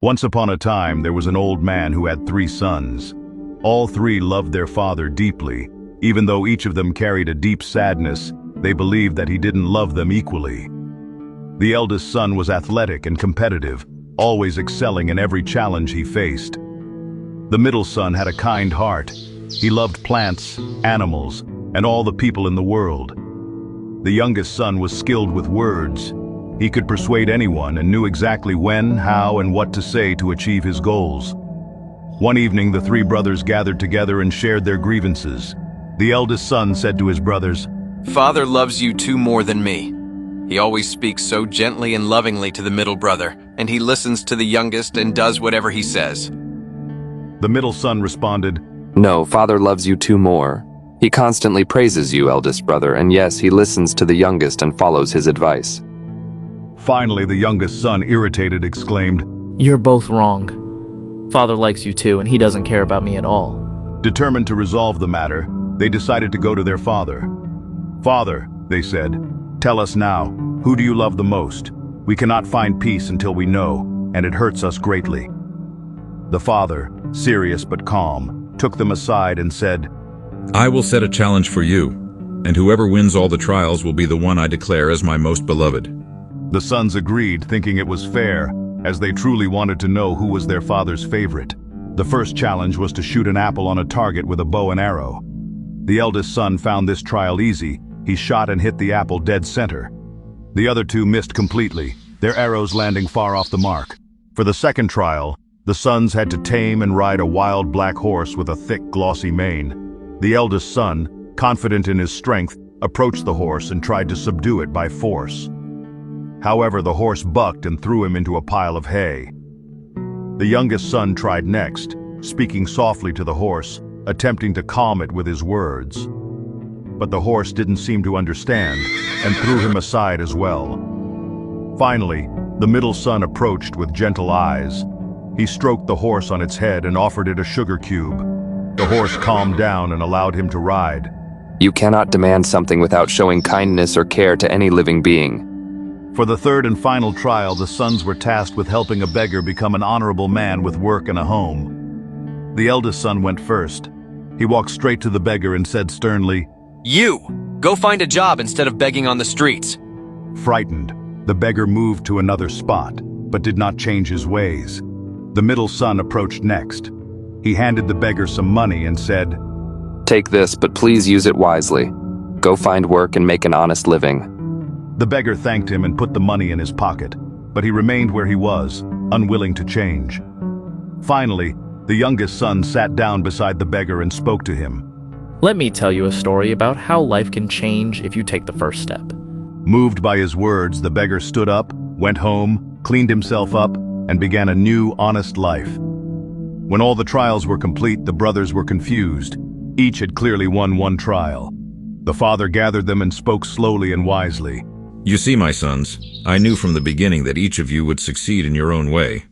Once upon a time, there was an old man who had 3 sons. All 3 loved their father deeply. Even though each of them carried a deep sadness, they believed that he didn't love them equally. The eldest son was athletic and competitive, always excelling in every challenge he faced. The middle son had a kind heart. He loved plants, animals, and all the people in the world. The youngest son was skilled with words. He could persuade anyone and knew exactly when, how, and what to say to achieve his goals. One evening, the 3 brothers gathered together and shared their grievances. The eldest son said to his brothers, "Father loves you 2 more than me. He always speaks so gently and lovingly to the middle brother, and he listens to the youngest and does whatever he says." The middle son responded, "No, Father loves you 2 more. He constantly praises you, eldest brother, and yes, he listens to the youngest and follows his advice." Finally, the youngest son, irritated, exclaimed, You're both wrong. Father likes you too, and he doesn't care about me at all. Determined to resolve the matter, they decided to go to their father. "Father," they said, "tell us now, who do you love the most? We cannot find peace until we know, and it hurts us greatly." The father, serious but calm, took them aside and said, "I will set a challenge for you, and whoever wins all the trials will be the one I declare as my most beloved." The sons agreed, thinking it was fair, as they truly wanted to know who was their father's favorite. The first challenge was to shoot an apple on a target with a bow and arrow. The eldest son found this trial easy. He shot and hit the apple dead center. The other 2 missed completely, their arrows landing far off the mark. For the second trial, the sons had to tame and ride a wild black horse with a thick, glossy mane. The eldest son, confident in his strength, approached the horse and tried to subdue it by force. However, the horse bucked and threw him into a pile of hay. The youngest son tried next, speaking softly to the horse, attempting to calm it with his words. But the horse didn't seem to understand and threw him aside as well. Finally, the middle son approached with gentle eyes. He stroked the horse on its head and offered it a sugar cube. The horse calmed down and allowed him to ride. You cannot demand something without showing kindness or care to any living being. For the third and final trial, the sons were tasked with helping a beggar become an honorable man with work and a home. The eldest son went first. He walked straight to the beggar and said sternly, "You! Go find a job instead of begging on the streets." Frightened, the beggar moved to another spot, but did not change his ways. The middle son approached next. He handed the beggar some money and said, "Take this, but please use it wisely. Go find work and make an honest living." The beggar thanked him and put the money in his pocket, but he remained where he was, unwilling to change. Finally, the youngest son sat down beside the beggar and spoke to him. Let me tell you a story about how life can change if you take the first step. Moved by his words, the beggar stood up, went home, cleaned himself up, and began a new, honest life. When all the trials were complete, the brothers were confused. Each had clearly won 1 trial. The father gathered them and spoke slowly and wisely. "You see, my sons, I knew from the beginning that each of you would succeed in your own way.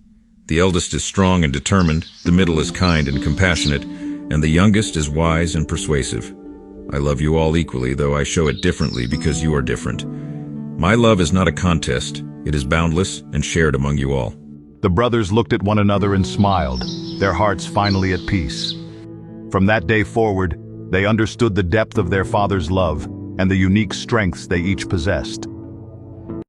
The eldest is strong and determined, the middle is kind and compassionate, and the youngest is wise and persuasive. I love you all equally, though I show it differently because you are different. My love is not a contest, it is boundless and shared among you all." The brothers looked at one another and smiled, their hearts finally at peace. From that day forward, they understood the depth of their father's love and the unique strengths they each possessed.